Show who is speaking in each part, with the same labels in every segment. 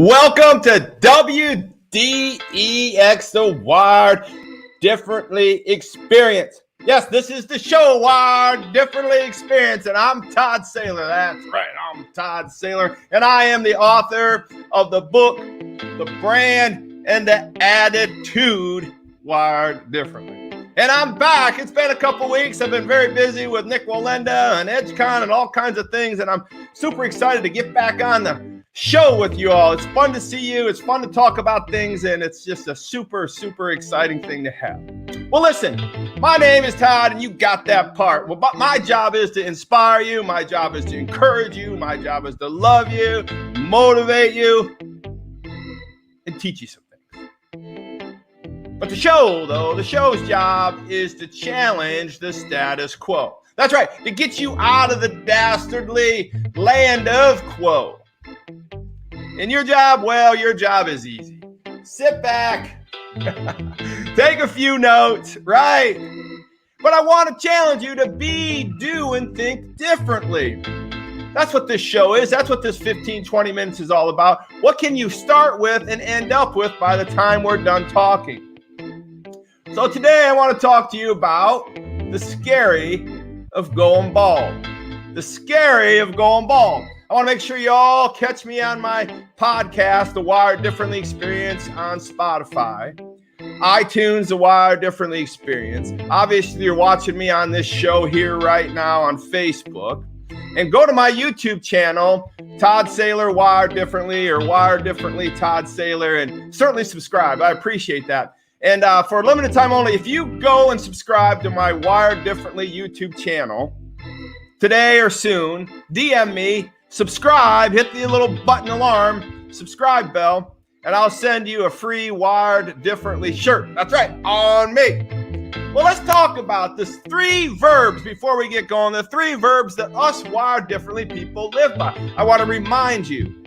Speaker 1: Welcome to WDEX, the Wired Differently Experience. Yes, this is the show, Wired Differently Experience, and I'm Todd Saylor. That's right, I'm Todd Saylor, and I am the author of the book, The Brand and the Attitude Wired Differently. And I'm back. It's been a couple weeks. I've been very busy with Nick Walenda and EdgeCon and all kinds of things, and I'm super excited to get back on the show with you all. It's fun to see you. It's fun to talk about things, and it's just a super, super exciting thing to have. Well, listen, my name is Todd, and you got that part. Well, but my job is to inspire you. My job is to encourage you. My job is to love you, motivate you, and teach you some things. But the show's job is to challenge the status quo. That's right, to get you out of the dastardly land of quo. And your job, well, your job is easy. Sit back, take a few notes, right? But I want to challenge you to be, do, and think differently. That's what this show is. That's what this 15, 20 minutes is all about. What can you start with and end up with by the time we're done talking? So today I want to talk to you about the scary of going bald. The scary of going bald. I want to make sure you all catch me on my podcast, The Wired Differently Experience, on Spotify, iTunes, The Wired Differently Experience. Obviously, you're watching me on this show here right now on Facebook. And go to my YouTube channel, Todd Saylor Wired Differently, or Wired Differently Todd Saylor, and certainly subscribe. I appreciate that. And for a limited time only, if you go and subscribe to my Wired Differently YouTube channel today or soon, DM me, subscribe, hit the little button alarm, subscribe bell, and I'll send you a free Wired Differently shirt. That's right, on me. Well, let's talk about this 3 verbs before we get going. The 3 verbs that us Wired Differently people live by. I want to remind you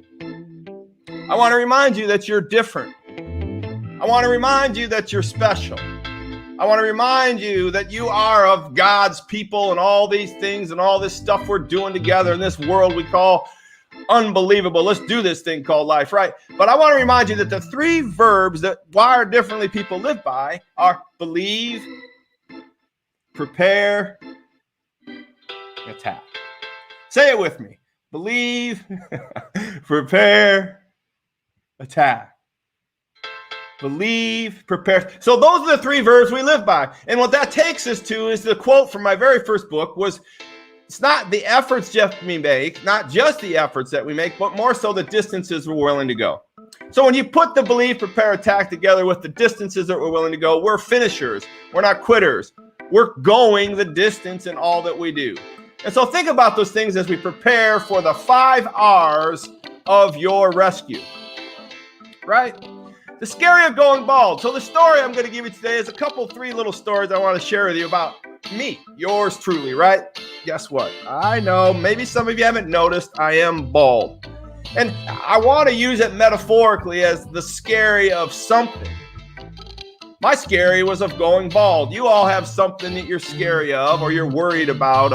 Speaker 1: that you're different. I want to remind you that you're special. I want to remind you that you are of God's people and all these things and all this stuff we're doing together in this world we call unbelievable. Let's do this thing called life, right? But I want to remind you that the 3 verbs that Wired Differently people live by are believe, prepare, attack. Say it with me. Believe, prepare, attack. Believe, prepare. So those are the 3 verbs we live by. And what that takes us to is the quote from my very first book was, it's not the efforts we make, not just the efforts that we make, but more so the distances we're willing to go. So when you put the believe, prepare, attack together with the distances that we're willing to go, we're finishers. We're not quitters. We're going the distance in all that we do. And so think about those things as we prepare for the 5 R's of your rescue, right? The scary of going bald. So the story I'm going to give you today is 3 little stories I want to share with you about me, yours truly, right? Guess what? I know, maybe some of you haven't noticed, I am bald. And I want to use it metaphorically as the scary of something. My scary was of going bald. You all have something that you're scary of, or you're worried about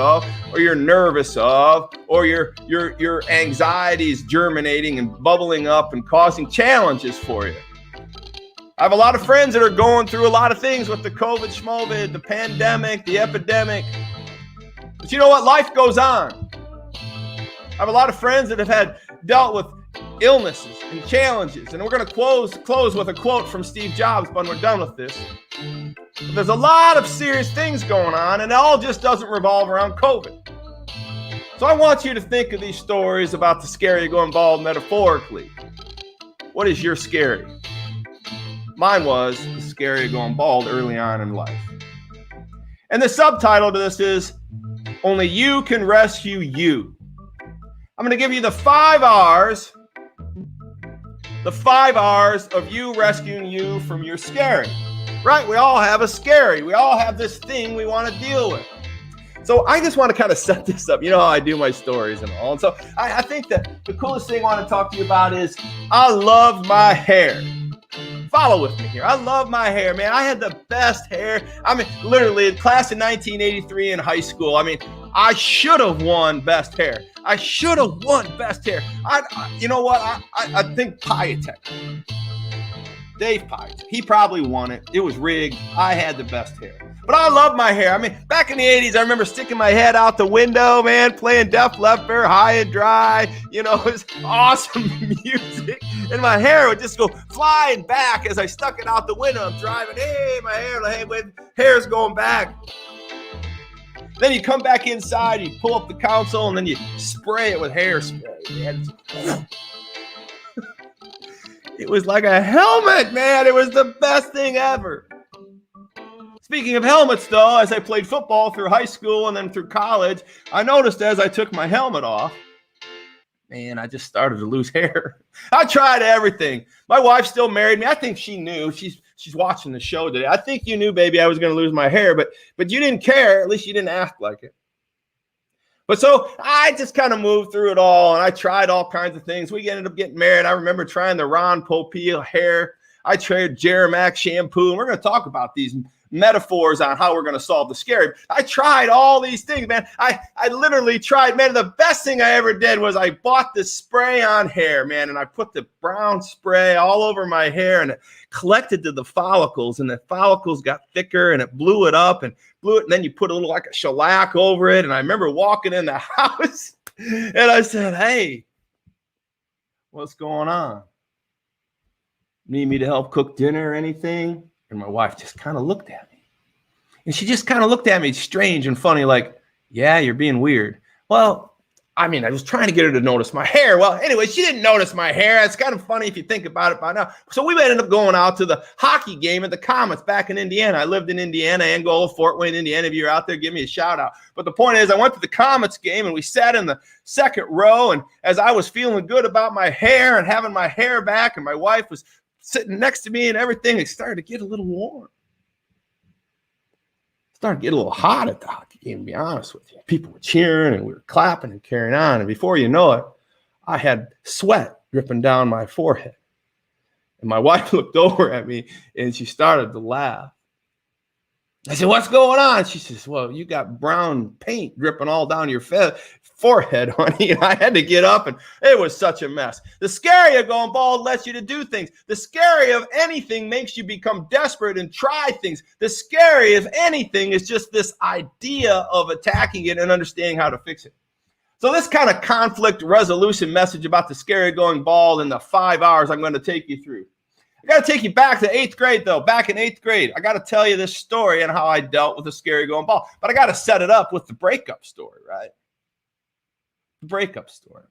Speaker 1: or you're nervous of, or your anxiety is germinating and bubbling up and causing challenges for you. I have a lot of friends that are going through a lot of things with the COVID, the pandemic, the epidemic. But you know what? Life goes on. I have a lot of friends that have dealt with illnesses and challenges. And we're going to close with a quote from Steve Jobs when we're done with this. But there's a lot of serious things going on, and it all just doesn't revolve around COVID. So I want you to think of these stories about the scary of going bald metaphorically. What is your scary? Mine was the scary of going bald early on in life. And the subtitle to this is, Only You Can Rescue You. I'm going to give you the 5 R's. The 5 R's of you rescuing you from your scary. Right? We all have a scary. We all have this thing we want to deal with. So I just want to kind of set this up. You know how I do my stories and all. And so I think that the coolest thing I want to talk to you about is I love my hair. Follow with me here. I love my hair, man. I had the best hair. I mean, literally, class of 1983 in high school. I mean, I should have won best hair. I should have won best hair. You know what? I think Piatek. Dave Piatek. He probably won it. It was rigged. I had the best hair. But I love my hair. I mean, back in the 80s, I remember sticking my head out the window, man, playing Def Leppard, High and Dry. You know, it was awesome music. And my hair would just go flying back as I stuck it out the window. I'm driving, hey, my hair's going back. Then you come back inside, you pull up the console, and then you spray it with hairspray. Man. It was like a helmet, man. It was the best thing ever. Speaking of helmets, though, as I played football through high school and then through college, I noticed as I took my helmet off, man, I just started to lose hair. I tried everything. My wife still married me. I think she knew. She's watching the show today. I think you knew, baby, I was going to lose my hair, but you didn't care. At least you didn't act like it. But so I just kind of moved through it all, and I tried all kinds of things. We ended up getting married. I remember trying the Ron Popeil hair. I tried Jeramac shampoo, and we're going to talk about these metaphors on how we're going to solve the scary. I tried all these things, man. I literally tried, man. The best thing I ever did was I bought this spray on hair, man, and I put the brown spray all over my hair, and it collected to the follicles, and the follicles got thicker, and it blew it up and blew it, and then you put a little like a shellac over it. And I remember walking in the house, and I said, hey, what's going on? Need me to help cook dinner or anything? And my wife just kind of looked at me. And she just kind of looked at me strange and funny, like, yeah, you're being weird. Well, I mean, I was trying to get her to notice my hair. Well, anyway, she didn't notice my hair. It's kind of funny if you think about it by now. So we ended up going out to the hockey game at the Comets back in Indiana. I lived in Indiana, Angola, Fort Wayne, Indiana. If you're out there, give me a shout out. But the point is, I went to the Comets game, and we sat in the second row. And as I was feeling good about my hair and having my hair back, and my wife was sitting next to me and everything, it started to get a little warm. It started to get a little hot at the hockey game, to be honest with you. People were cheering and we were clapping and carrying on. And before you know it, I had sweat dripping down my forehead. And my wife looked over at me and she started to laugh. I said, what's going on? She says, well, you got brown paint dripping all down your forehead, honey. And I had to get up, and it was such a mess. The scary of going bald lets you to do things. The scary of anything makes you become desperate and try things. The scary of anything is just this idea of attacking it and understanding how to fix it. So this kind of conflict resolution message about the scary of going bald in the 5 hours I'm going to take you through. I got to take you back to 8th grade, though. Back in 8th grade, I got to tell you this story and how I dealt with the scary going bald. But I got to set it up with the breakup story, right? The breakup story.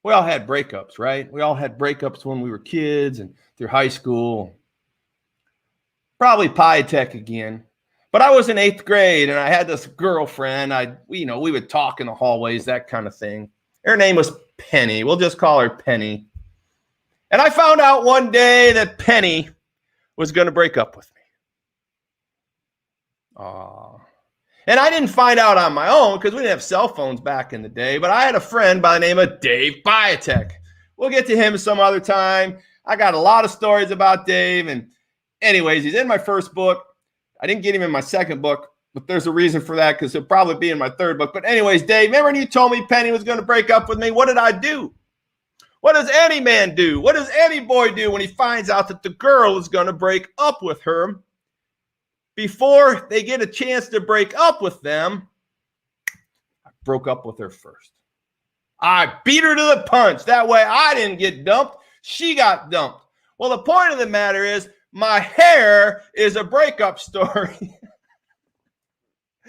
Speaker 1: We all had breakups, right? We all had breakups when we were kids and through high school. Probably Piatek again. But I was in 8th grade, and I had this girlfriend. We would talk in the hallways, that kind of thing. Her name was Penny. We'll just call her Penny. And I found out one day that Penny was going to break up with me. And I didn't find out on my own because we didn't have cell phones back in the day, but I had a friend by the name of Dave Piatek. We'll get to him some other time. I got a lot of stories about Dave. And anyways, he's in my first book. I didn't get him in my second book, but there's a reason for that because he'll probably be in my third book. But anyways, Dave, remember when you told me Penny was going to break up with me? What did I do? What does any man do? What does any boy do when he finds out that the girl is going to break up with her? Before they get a chance to break up with them, I broke up with her first. I beat her to the punch. That way I didn't get dumped. She got dumped. Well, the point of the matter is my hair is a breakup story.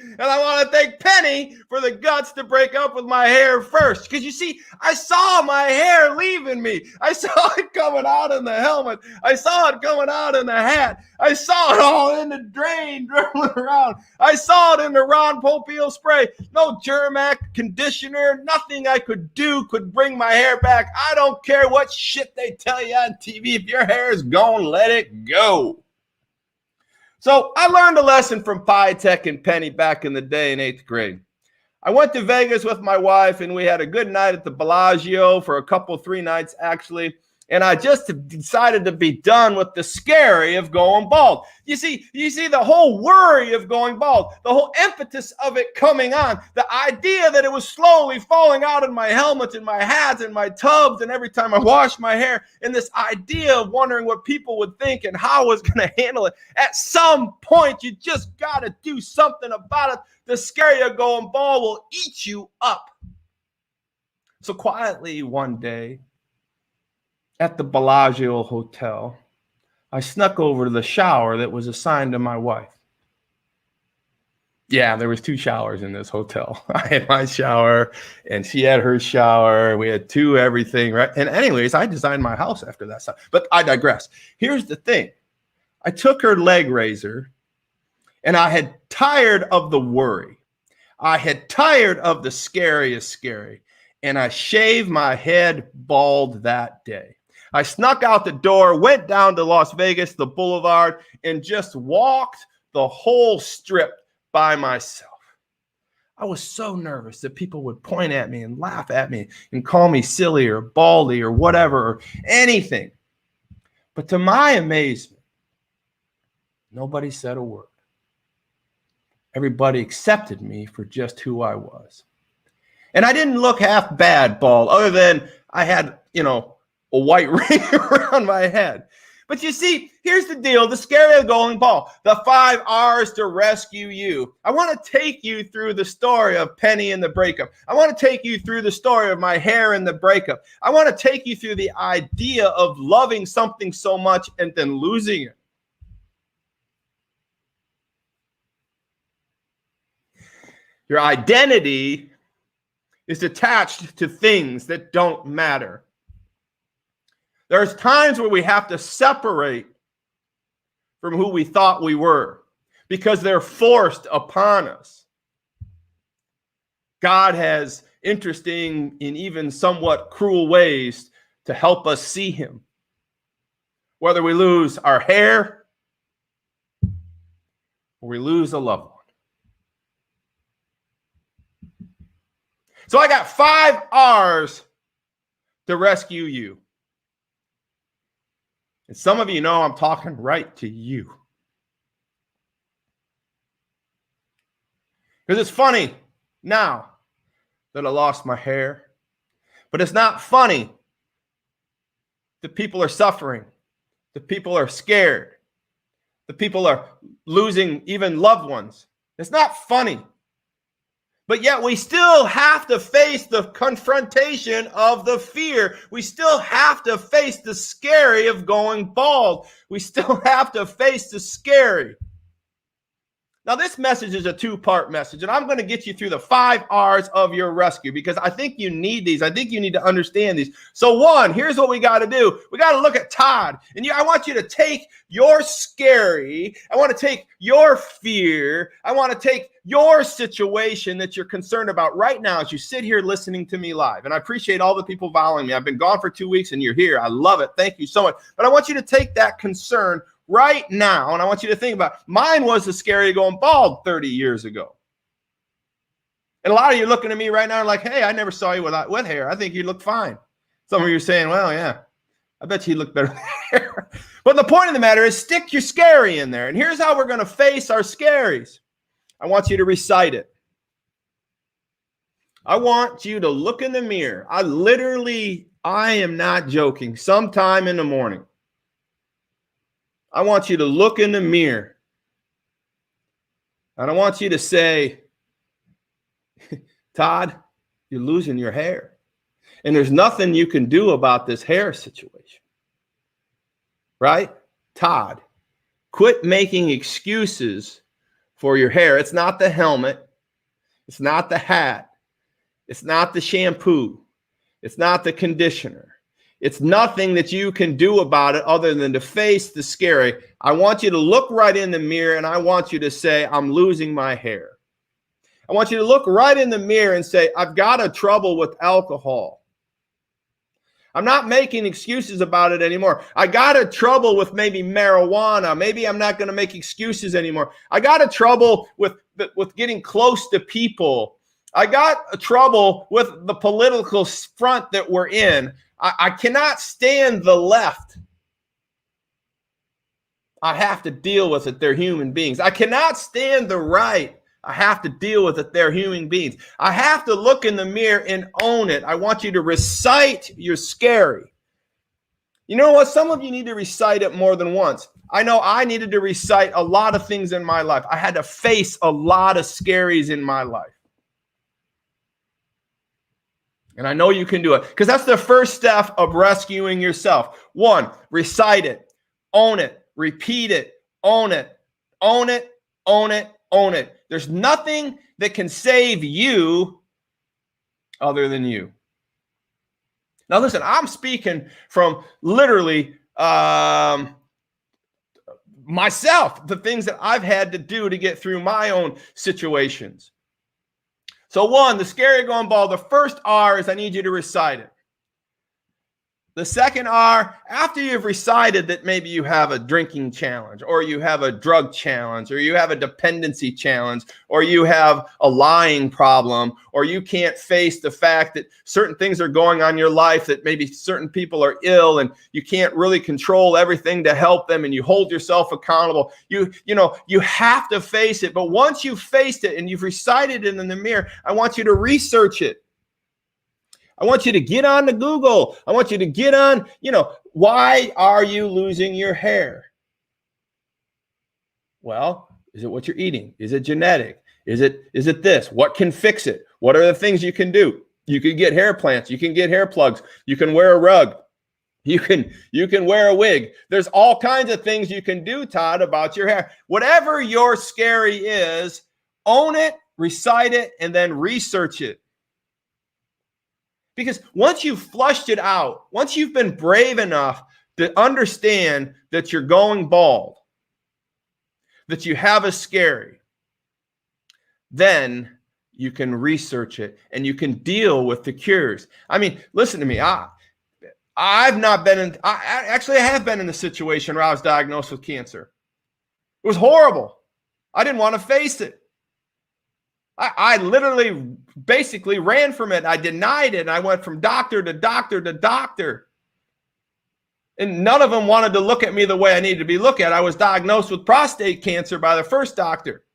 Speaker 1: And I want to thank Penny for the guts to break up with my hair first. Because you see, I saw my hair leaving me. I saw it coming out in the helmet. I saw it coming out in the hat. I saw it all in the drain dribbling around. I saw it in the Ron Popeil spray. No Jeramac conditioner. Nothing I could do could bring my hair back. I don't care what shit they tell you on TV. If your hair is gone, let it go. So I learned a lesson from Piatek and Penny back in the day in 8th grade. I went to Vegas with my wife, and we had a good night at the Bellagio for 3 nights, actually. And I just decided to be done with the scary of going bald. You see the whole worry of going bald, the whole impetus of it coming on, the idea that it was slowly falling out in my helmets and my hats and my tubs and every time I washed my hair, and this idea of wondering what people would think and how I was going to handle it. At some point, you just got to do something about it. The scary of going bald will eat you up. So quietly one day, at the Bellagio Hotel, I snuck over to the shower that was assigned to my wife. Yeah, there was 2 showers in this hotel. I had my shower and she had her shower. We had 2 everything, right? And anyways, I designed my house after that stuff. But I digress. Here's the thing. I took her leg razor and I had tired of the worry. I had tired of the scariest scary. And I shaved my head bald that day. I snuck out the door, went down to Las Vegas, the boulevard, and just walked the whole strip by myself. I was so nervous that people would point at me and laugh at me and call me silly or baldy or whatever or anything. But to my amazement, nobody said a word. Everybody accepted me for just who I was. And I didn't look half bad bald, other than I had, a white ring around my head. But you see, here's the deal, the scary of going bald, the 5 R's to rescue you. I want to take you through the story of Penny and the breakup. I want to take you through the story of my hair and the breakup. I want to take you through the idea of loving something so much and then losing it. Your identity is attached to things that don't matter. There's times where we have to separate from who we thought we were because they're forced upon us. God has interesting and even somewhat cruel ways to help us see him. Whether we lose our hair or we lose a loved one. So I got 5 R's to rescue you. And some of you know I'm talking right to you. Because it's funny now that I lost my hair. But it's not funny that people are suffering. That people are scared. That people are losing even loved ones. It's not funny. But yet we still have to face the confrontation of the fear. We still have to face the scary of going bald. We still have to face the scary. Now, this message is a 2-part message, and I'm going to get you through the 5 R's of your rescue because I think you need these. I think you need to understand these. So 1, here's what we got to do. We got to look at Todd, and I want you to take your scary. I want to take your fear. I want to take your situation that you're concerned about right now as you sit here listening to me live. And I appreciate all the people following me. I've been gone for 2 weeks, and you're here. I love it. Thank you so much. But I want you to take that concern right now, and I want you to think about, mine was the scary going bald 30 years ago. And a lot of you looking at me right now like, hey, I never saw you with hair. I think you look fine. Some of you are saying, well, yeah, I bet you look better with hair. But the point of the matter is stick your scary in there. And here's how we're going to face our scaries. I want you to recite it. I want you to look in the mirror. I am not joking, sometime in the morning. I want you to look in the mirror. And I want you to say, Todd, you're losing your hair. And there's nothing you can do about this hair situation. Right? Todd, quit making excuses for your hair. It's not the helmet. It's not the hat. It's not the shampoo. It's not the conditioner. It's nothing that you can do about it other than to face the scary. I want you to look right in the mirror and I want you to say, I'm losing my hair. I want you to look right in the mirror and say, I've got a trouble with alcohol. I'm not making excuses about it anymore. I got a trouble with maybe marijuana. Maybe I'm not going to make excuses anymore. I got a trouble with getting close to people. I got a trouble with the political front that we're in. I cannot stand the left. I have to deal with it. They're human beings. I cannot stand the right. I have to deal with it. They're human beings. I have to look in the mirror and own it. I want you to recite your scary. You know what? Some of you need to recite it more than once. I know I needed to recite a lot of things in my life. I had to face a lot of scaries in my life. And I know you can do it because that's the first step of rescuing yourself. 1, recite it, own it, repeat it, own it, own it, own it, own it. There's nothing that can save you other than you. Now, listen, I'm speaking from literally myself, the things that I've had to do to get through my own situations. So 1, the scary going bald. The first R is I need you to recite it. The second R, after you've recited that maybe you have a drinking challenge, or you have a drug challenge, or you have a dependency challenge, or you have a lying problem, or you can't face the fact that certain things are going on in your life, that maybe certain people are ill and you can't really control everything to help them, and you hold yourself accountable. You have to face it. But once you've faced it and you've recited it in the mirror, I want you to research it. I want you to get on to Google. I want you to get on, why are you losing your hair? Well, is it what you're eating? Is it genetic? Is it this? What can fix it? What are the things you can do? You can get hair plants. You can get hair plugs. You can wear a rug. You can wear a wig. There's all kinds of things you can do, Todd, about your hair. Whatever your scary is, own it, recite it, and then research it. Because once you've flushed it out, once you've been brave enough to understand that you're going bald, that you have a scary, then you can research it and you can deal with the cures. I mean, listen to me. I have been in a situation where I was diagnosed with cancer. It was horrible. I didn't want to face it. I literally basically ran from it. I denied it. And I went from doctor to doctor to doctor. And none of them wanted to look at me the way I needed to be looked at. I was diagnosed with prostate cancer by the first doctor.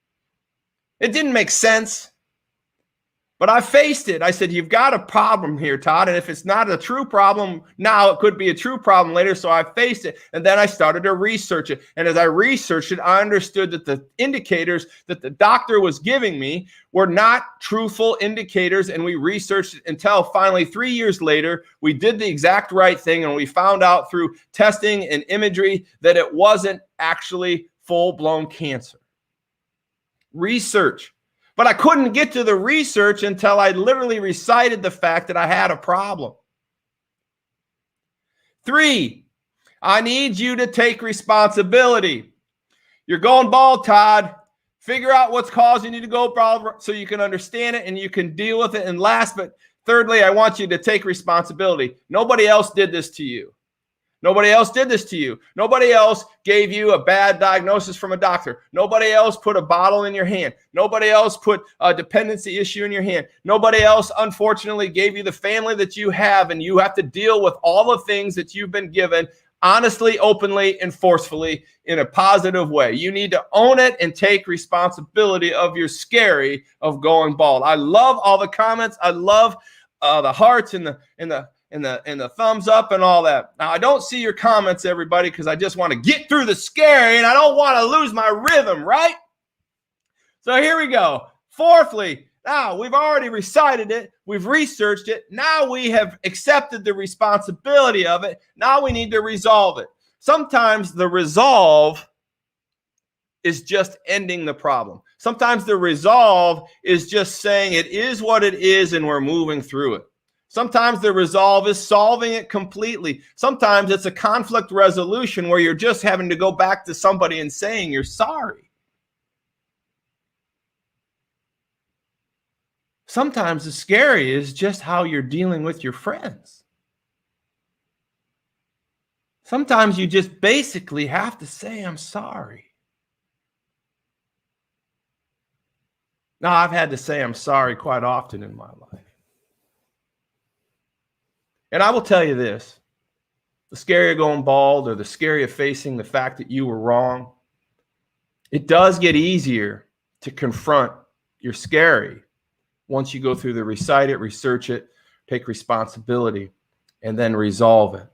Speaker 1: It didn't make sense. But I faced it. I said, you've got a problem here, Todd. And if it's not a true problem now, it could be a true problem later. So I faced it. And then I started to research it. And as I researched it, I understood that the indicators that the doctor was giving me were not truthful indicators. And we researched it until finally 3 years later, we did the exact right thing. And we found out through testing and imagery that it wasn't actually full-blown cancer. Research. But I couldn't get to the research until I literally recited the fact that I had a problem. 3, I need you to take responsibility. You're going bald, Todd. Figure out what's causing you to go bald so you can understand it and you can deal with it. And last, but thirdly, I want you to take responsibility. Nobody else did this to you. Nobody else did this to you. Nobody else gave you a bad diagnosis from a doctor. Nobody else put a bottle in your hand. Nobody else put a dependency issue in your hand. Nobody else, unfortunately, gave you the family that you have, and you have to deal with all the things that you've been given honestly, openly, and forcefully in a positive way. You need to own it and take responsibility of your scary of going bald. I love all the comments. I love the hearts and the thumbs up and all that. Now, I don't see your comments, everybody, because I just want to get through the scary and I don't want to lose my rhythm, right? So here we go. Fourthly, now we've already recited it. We've researched it. Now we have accepted the responsibility of it. Now we need to resolve it. Sometimes the resolve is just ending the problem. Sometimes the resolve is just saying it is what it is and we're moving through it. Sometimes the resolve is solving it completely. Sometimes it's a conflict resolution where you're just having to go back to somebody and saying you're sorry. Sometimes the scary is just how you're dealing with your friends. Sometimes you just basically have to say, I'm sorry. Now, I've had to say I'm sorry quite often in my life. And I will tell you this, the scary of going bald or the scary of facing the fact that you were wrong, it does get easier to confront your scary once you go through the recite it, research it, take responsibility, and then resolve it.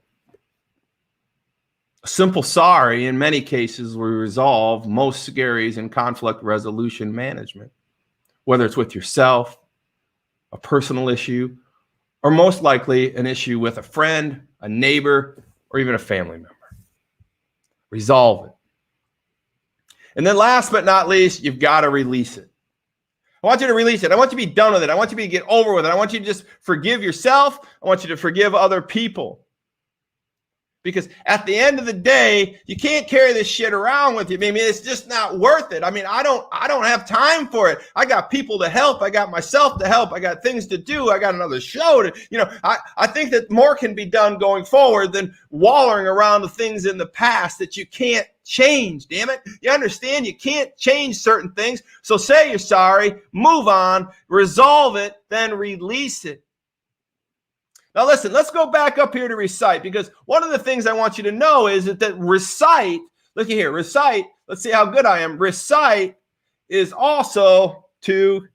Speaker 1: A simple sorry in many cases will resolve most scaries in conflict resolution management, whether it's with yourself, a personal issue, or most likely an issue with a friend, a neighbor, or even a family member. Resolve it. And then last but not least, you've got to release it. I want you to release it. I want you to be done with it. I want you to get over with it. I want you to just forgive yourself. I want you to forgive other people. Because at the end of the day, you can't carry this shit around with you. I mean, it's just not worth it. I mean, I don't have time for it. I got people to help. I got myself to help. I got things to do. I got another show to, I think that more can be done going forward than wallowing around the things in the past that you can't change. Damn it. You understand? You can't change certain things. So say you're sorry, move on, resolve it, then release it. Now listen, let's go back up here to recite, because one of the things I want you to know is that recite, look at here, recite, let's see how good I am. Recite is also to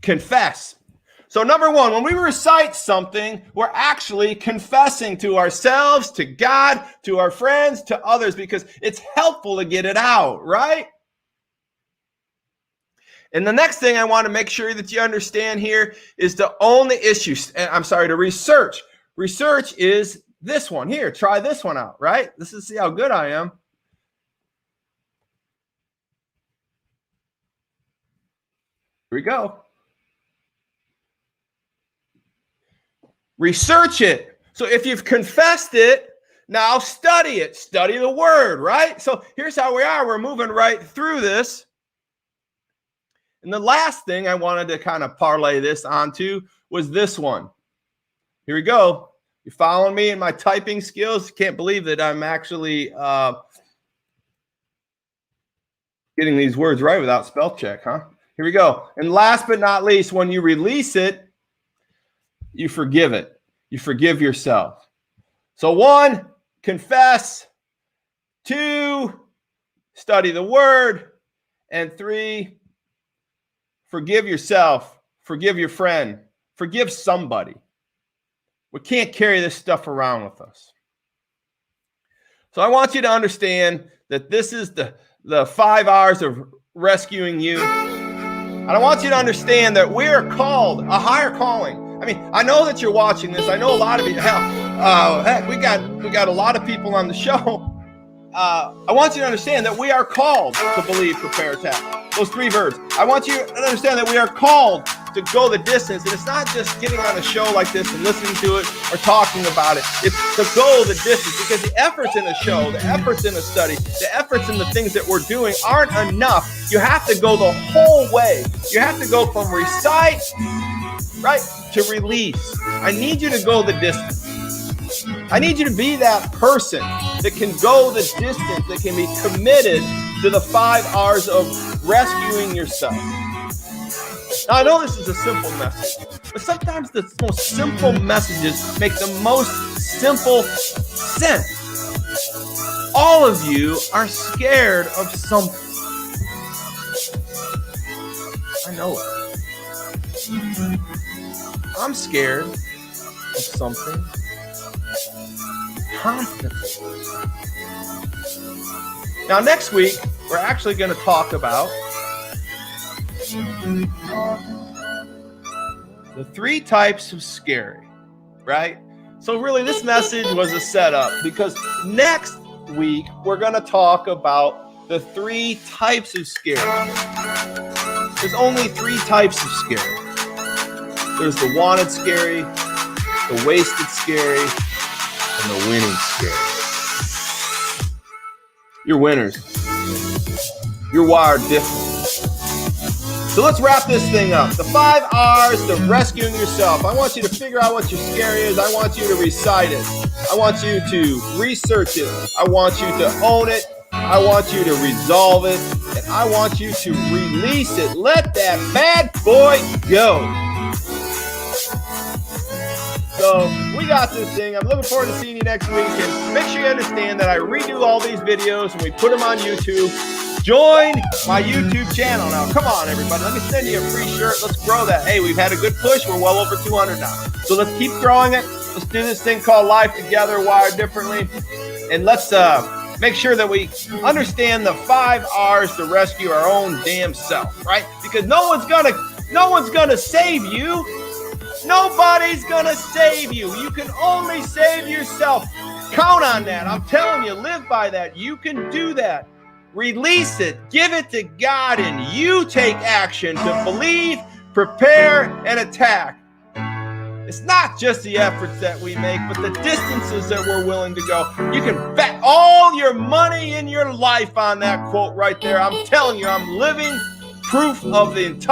Speaker 1: confess. So number one, when we recite something, we're actually confessing to ourselves, to God, to our friends, to others, because it's helpful to get it out, right? And the next thing I want to make sure that you understand here is to own the issue. To research. Research is this one here. Try this one out, right? This is see how good I am. Here we go. Research it. So if you've confessed it, now study it. Study the word, right? So here's how we are. We're moving right through this. And the last thing I wanted to kind of parlay this onto was this one. Here we go. You following me in my typing skills? Can't believe that I'm actually getting these words right without spell check, huh? Here we go. And last but not least, when you release it, you forgive it. You forgive yourself. So 1, confess. 2, study the word. And 3, forgive yourself, forgive your friend, forgive somebody. We can't carry this stuff around with us. So I want you to understand that this is the 5 hours of rescuing you. And I want you to understand that we are called a higher calling. I mean, I know that you're watching this. I know a lot of you. Heck, we got a lot of people on the show. I want you to understand that we are called to believe, prepare, attack. Those 3 verbs. I want you to understand that we are called to go the distance. And it's not just getting on a show like this and listening to it or talking about it. It's to go the distance, because the efforts in a show, the efforts in a study, the efforts in the things that we're doing aren't enough. You have to go the whole way. You have to go from recite, right, to release. I need you to go the distance. I need you to be that person that can go the distance, that can be committed to the 5 hours of rescuing yourself. Now, I know this is a simple message, but sometimes the most simple messages make the most simple sense. All of you are scared of something. I know it. I'm scared of something constantly. Now, next week, we're actually going to talk about the 3 types of scary, right? So really, this message was a setup, because next week, we're going to talk about the 3 types of scary. There's only 3 types of scary. There's the wanted scary, the wasted scary, and the winning scary. You're winners. You're wired different. So let's wrap this thing up. The 5 R's to rescuing yourself. I want you to figure out what your scary is. I want you to recite it. I want you to research it. I want you to own it. I want you to resolve it. And I want you to release it. Let that bad boy go. So we got this thing. I'm looking forward to seeing you next week. And make sure you understand that I redo all these videos and we put them on YouTube. Join my YouTube channel. Now, come on, everybody. Let me send you a free shirt. Let's grow that. Hey, we've had a good push. We're well over 200 now. So let's keep growing it. Let's do this thing called Life Together, Wired Differently. And let's make sure that we understand the 5 R's to rescue our own damn self, right? Because no one's gonna save you. Nobody's gonna save you. You can only save yourself. Count on that. I'm telling you, live by that. You can do that. Release it. Give it to God, and you take action to believe, prepare, and attack. It's not just the efforts that we make, but the distances that we're willing to go. You can bet all your money in your life on that quote right there. I'm telling you, I'm living proof of the entire